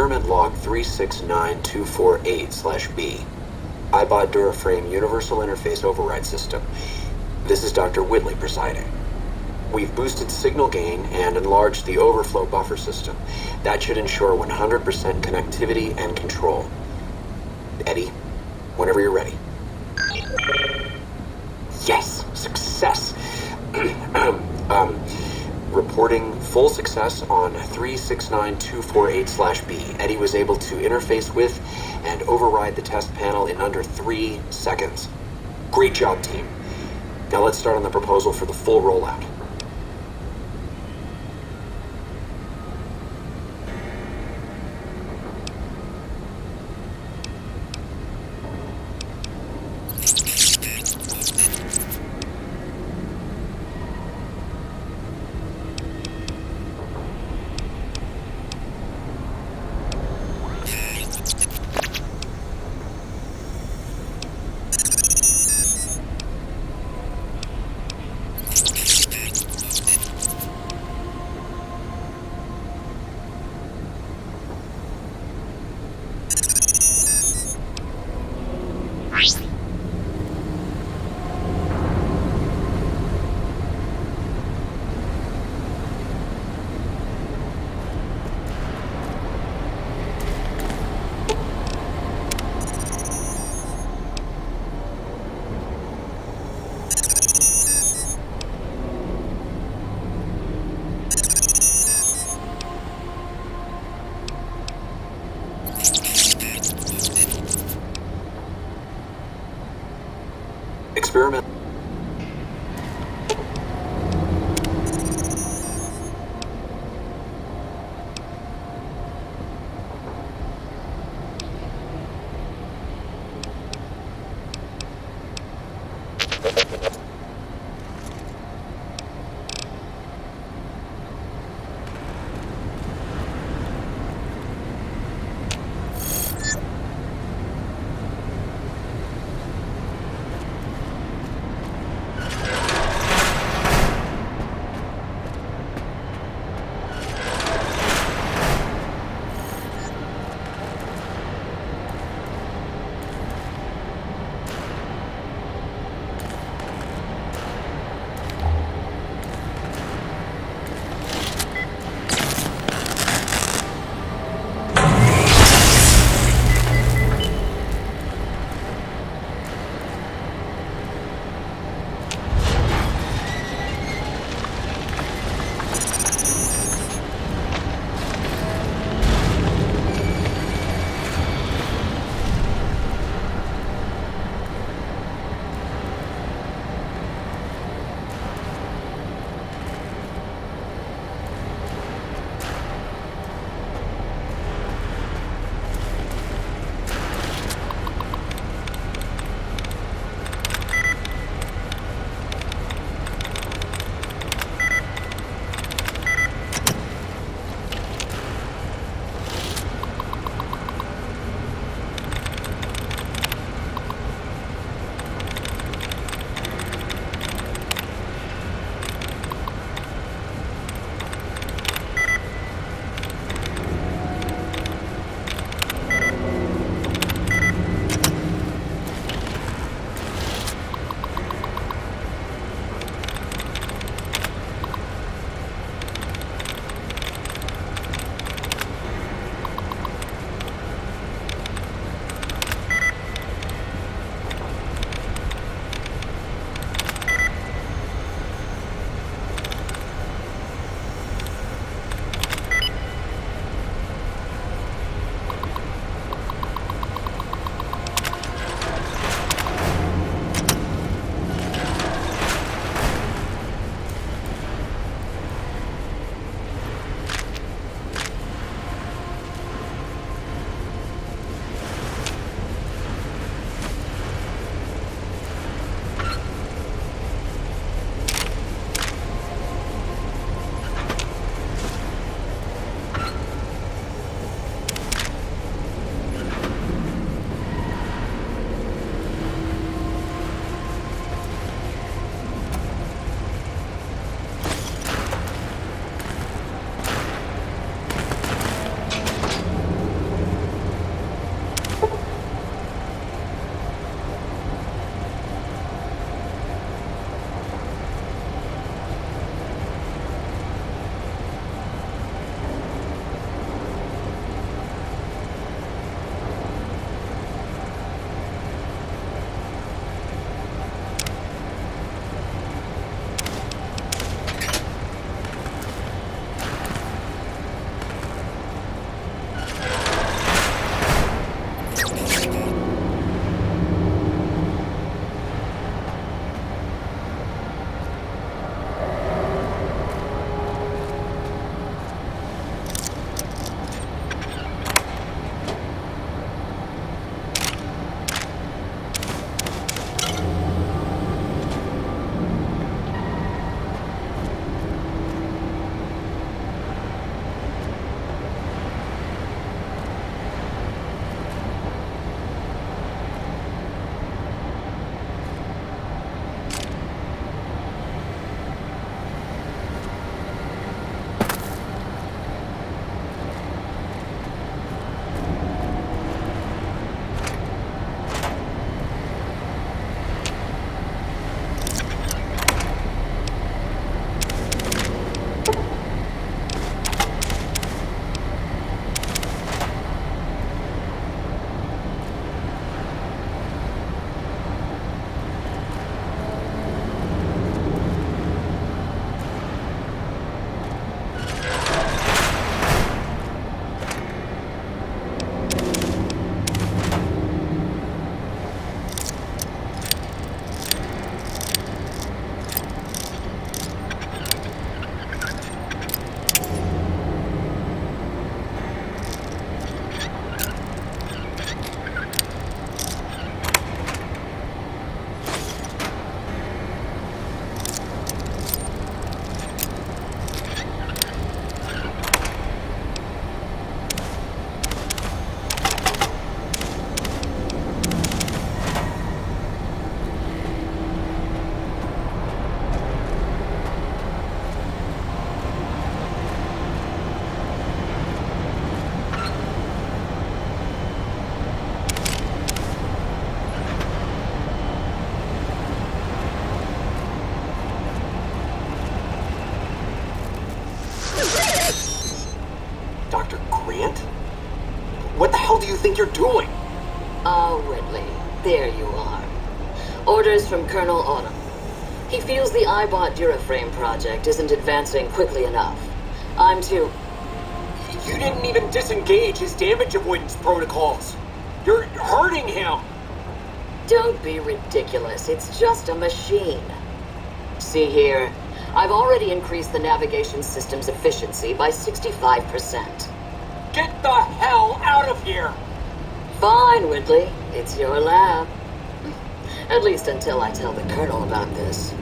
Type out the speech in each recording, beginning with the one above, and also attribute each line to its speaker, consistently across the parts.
Speaker 1: Experiment log 369248/B. iBot Duraframe Universal Interface Override System. This is Dr. Whitley presiding. We've boosted signal gain and enlarged the overflow buffer system. That should ensure 100% connectivity and control. Eddie, whenever you're ready. Yes, success. Reporting full success on 369248/B. Eddie was able to interface with and override the test panel in under 3 seconds. Great job, team. Now let's start on the proposal for the full rollout. Experiment. think you're doing?
Speaker 2: Ah, Whitley, there you are. Orders from Colonel Autumn. He feels the iBot Duraframe project isn't advancing quickly enough. I'm too...
Speaker 1: You didn't even disengage his damage avoidance protocols. You're hurting him.
Speaker 2: Don't be ridiculous. It's just a machine. See here. I've already increased the navigation system's efficiency by 65%.
Speaker 1: Get the hell out of here!
Speaker 2: Fine, Whitley. It's your lab. At least until I tell the Colonel about this.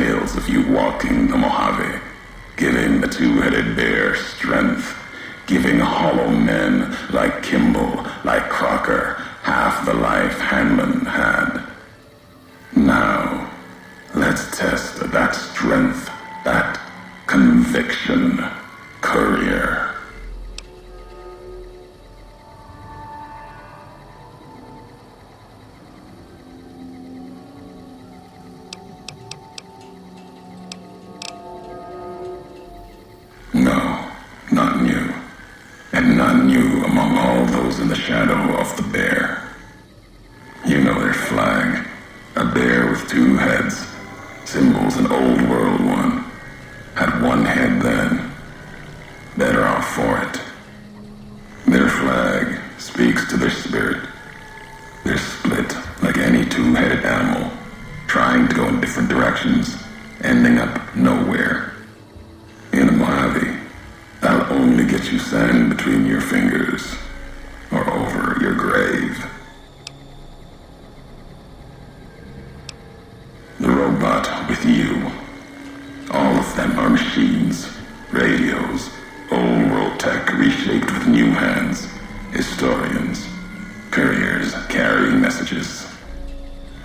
Speaker 3: tales of you walking the Mojave, giving the two-headed bear strength, giving hollow men like Kimball, like Crocker, half the life Hanlon had. Now, let's test that strength, that conviction, courier. No, not new. And not new among all those in the shadow of the bear. You know their flag. A bear with two heads. Symbols an old world one. Had one head then. Better off for it. Their flag speaks to their spirit. They're split like any two-headed animal, trying to go in different directions, ending up nowhere. In a Mojave, that'll only get you sand between your fingers, or over your grave. The robot with you. All of them are machines, radios, old world tech reshaped with new hands, historians, couriers carrying messages.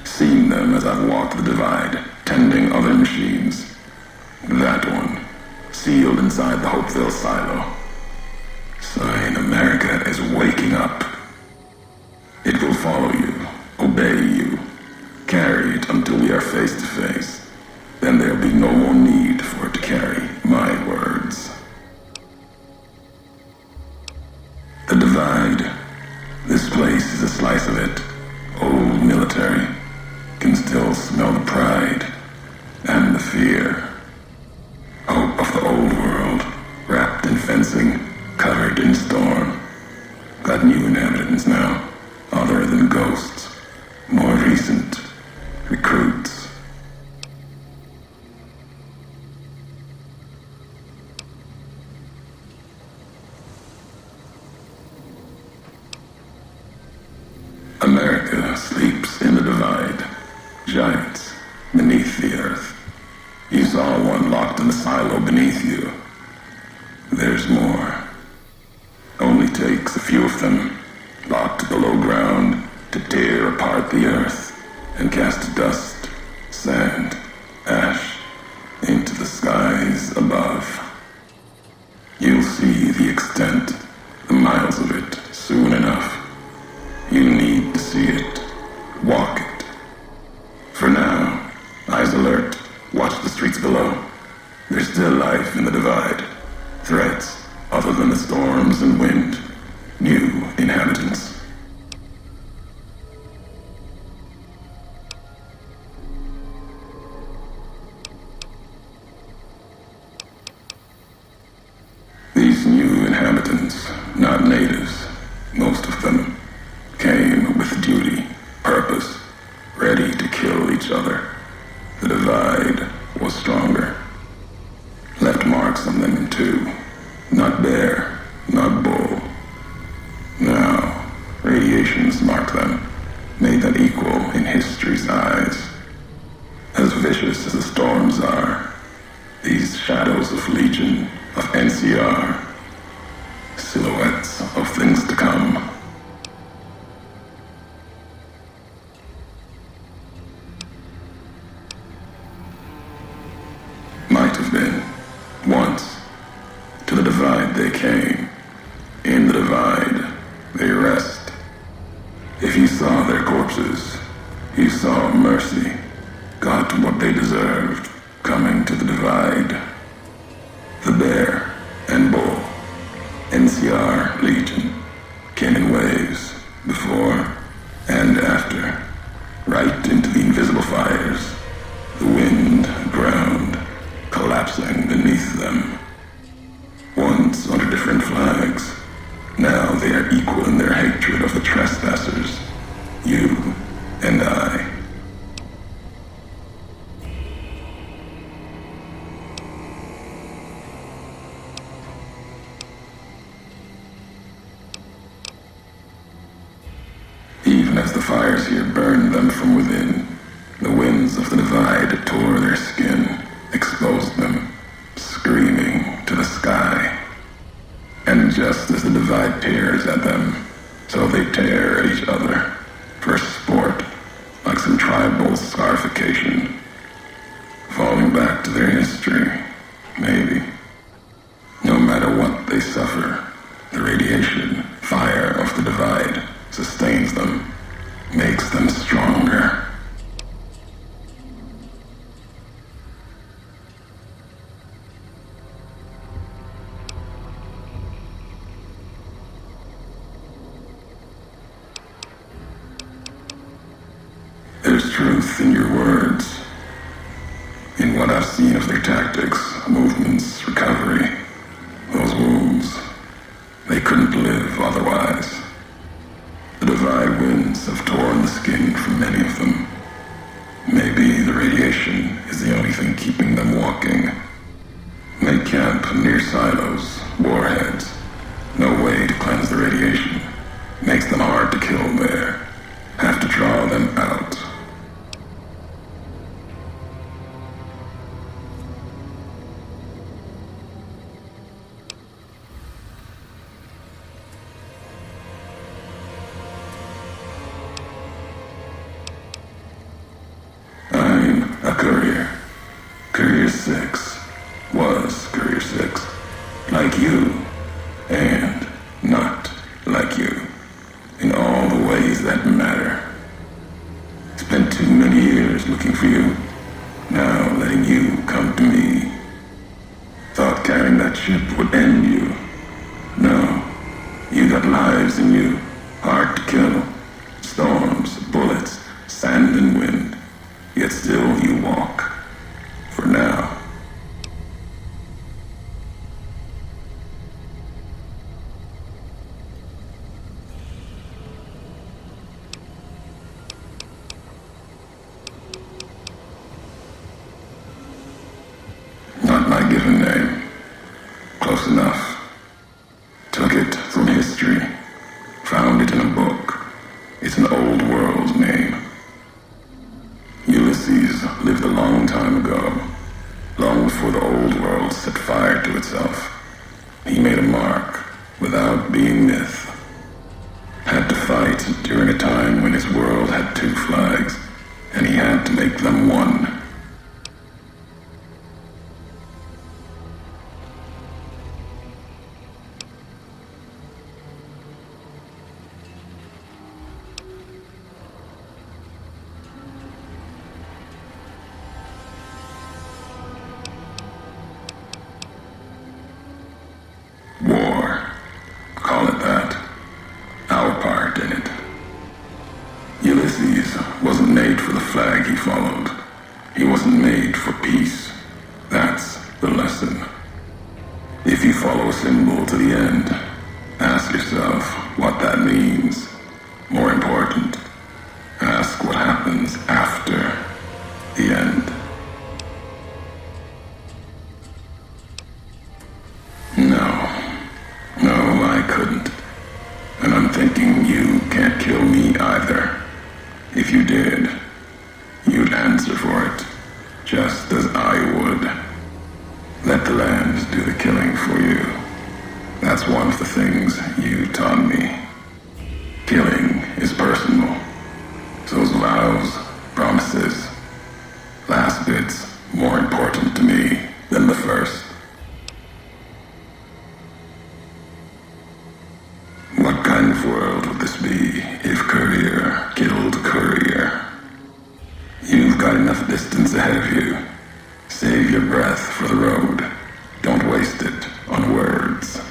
Speaker 3: Seen them as I've walked the divide, tending other machines. That one, sealed inside the Hopeville silo. Sign America is waking up. It will follow you, obey you, carry it until we are face to face. Then there'll be no more need for it to carry my words. The divide. This place is a slice of it. Old military. Can still smell the pride and the fear. Hope of the old world, wrapped in fencing, covered in storm. Got new inhabitants now, other than ghosts, more recent, recruits. America sleeps in the divide, giants beneath the earth. You saw one locked in the silo beneath you. There's more. Only takes a few of them, locked below ground, to tear apart the earth and cast dust, sand, ash into the skies above. You'll see the extent, the miles of it, soon enough. You need to see it, walk it. For now, eyes alert. Watch the streets below. There's still life in the divide. Threats, other than the storms and wind. New inhabitants. These new inhabitants, not natives, most of them, came with duty, purpose, ready to kill each other. The divide was stronger. Left marks on them too. Not bear, not bull. Now, radiations mark them, made them equal in history's eyes. As vicious as the storms are, these shadows of Legion, of NCR, silhouettes of things to come. Might have been. Once. To the divide they came. In the divide, they rest. If you saw their corpses, you saw mercy. Got what they deserved, coming to the divide. The bear and bull. NCR Legion. Came in waves, before and after. Right into the invisible fires. The wind, ground, collapsing beneath them. Once under different flags, now they are equal in their hatred of the trespassers. You and I. Even as the fires here burned them from within, the The winds of the divide tore their skin, exposed them, screaming to the sky. And just as the divide tears at them, so they tear at each other, for sport, like some tribal scarification. Falling back to their history, maybe. No matter what they suffer, the radiation, fire of the divide sustains them, makes them stronger. There's truth in your words, in what I've seen of their tactics, movements, recovery. Those wounds, they couldn't live otherwise. The divide winds have torn the skin from many of them. Maybe the radiation is the only thing keeping them walking. They camp near silos, warheads. No way to cleanse the radiation. Makes them hard to kill there. Have to draw them out. A courier. Courier 6 was Courier 6. Like you, and not like you. In all the ways that matter. Spent too many years looking for you. Now letting you come to me. Thought carrying that ship would end you. No. You got lives in you. Hard to kill. Storms, bullets, sand and wind. Yet still you walk. For now. Not my given name. Close enough. Took it from history. Found it in a book. It's an old world name. Ulysses lived a long time ago, long before the old world set fire to itself. He made a mark without being myth. Had to fight during a time when his world had two flags, and he had to make them one. War. Call it that. Our part in it. Ulysses wasn't made for the flag he followed. He wasn't made for peace. That's the lesson. If you follow a symbol to the end, ask yourself what that means. More important, ask what happens after the end. No, I couldn't. And I'm thinking you can't kill me either. If you did, you'd answer for it, just as I would. Let the land do the killing for you. That's one of the things you taught me. Killing is personal. Those vows, promises, last bit's more important to me than the first. What kind of world would this be if Courier killed Courier? You've got enough distance ahead of you. Save your breath for the road. Don't waste it on words.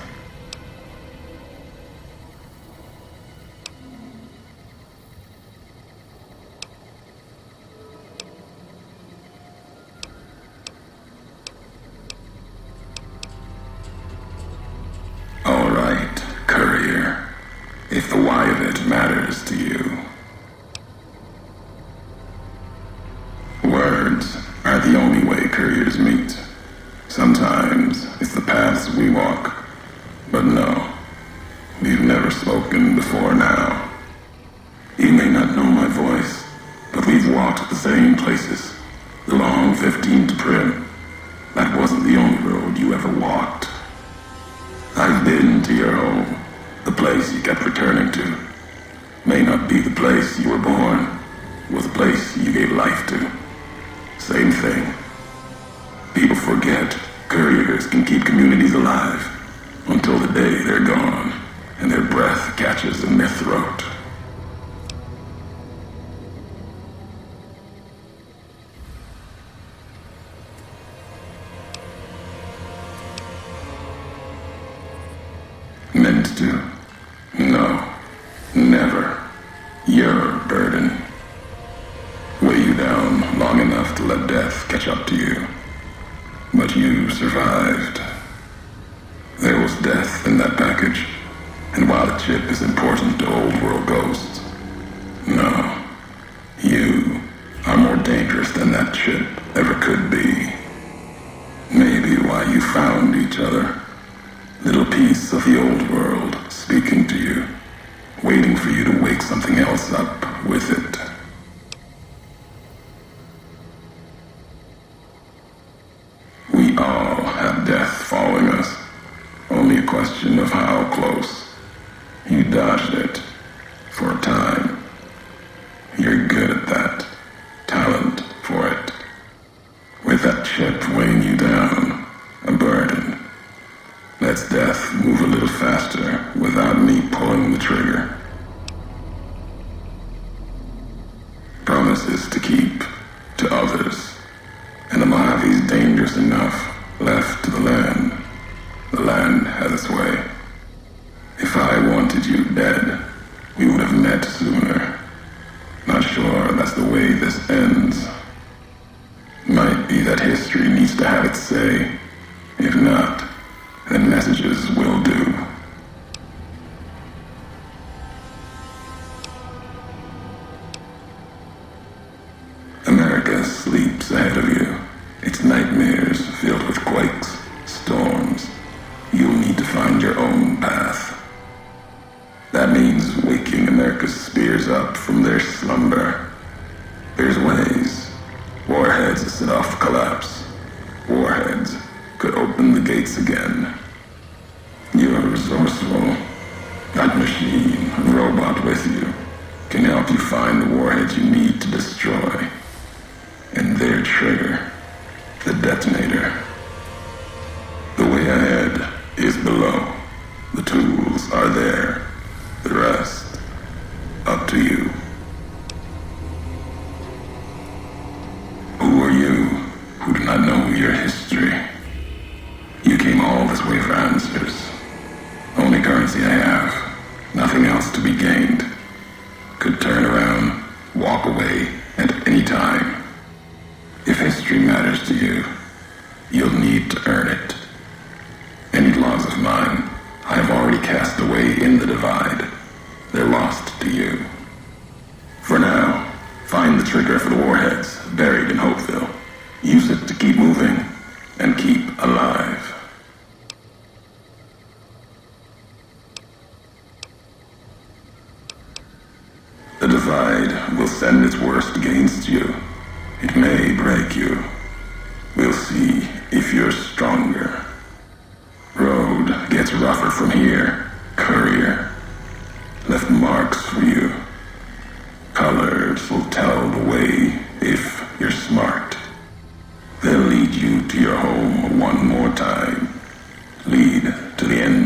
Speaker 3: All right, Courier. If the why of it matters to you. Words are the only way couriers meet. Sometimes it's the paths we walk to may not be the place you were born, was the place you gave life to. Same thing. People forget couriers can keep communities alive until the day they're gone and their breath catches in their throat. Meant to? No. Never. You're a burden. Weigh you down long enough to let death catch up to you. But you survived. There was death in that package, and while the chip is important to old world ghosts, no, you are more dangerous than that chip ever could be. Maybe why you found each other. Little piece of the old world speaking to you, waiting for you to wake something else up with it. We all have death following us. Only a question of how close. You dodged it. For a time. You're good at that. Talent for it. With that chip weighing you down, a burden. Lets death move a little faster without me pulling the trigger. Promises to keep to others. And the Mojave's dangerous enough left to the land. The land has its way. If I wanted you dead, we would have met sooner. Not sure that's the way this ends. Might be that history needs to have its say. If not, then messages will do. America sleeps ahead of you. Its nightmares filled with quakes, storms. You'll need to find your own path. That means waking America's spears up from their slumber. There's ways. Warheads set off collapse. Warheads could open the gates again. You're resourceful. That machine, robot with you, can help you find the warheads you need to destroy. And their trigger, the detonator. The way ahead is below. The tools are there. The rest, up to you. Who are you who do not know your history? You came all this way for answers. Only currency I have. Nothing else to be gained. Could turn around, walk away at any time. If history matters to you, you'll need to earn it. Any laws of mine, I have already cast away in the divide. They're lost to you. For now, find the trigger for the warheads buried in Hopeville. Use it to keep moving and keep alive. The divide will send its worst against you. It may break you. We'll see if you're stronger. Road gets rougher from here, courier. Left marks for you. Colors will tell the way if you're smart. They'll lead you to your home one more time. Lead to the end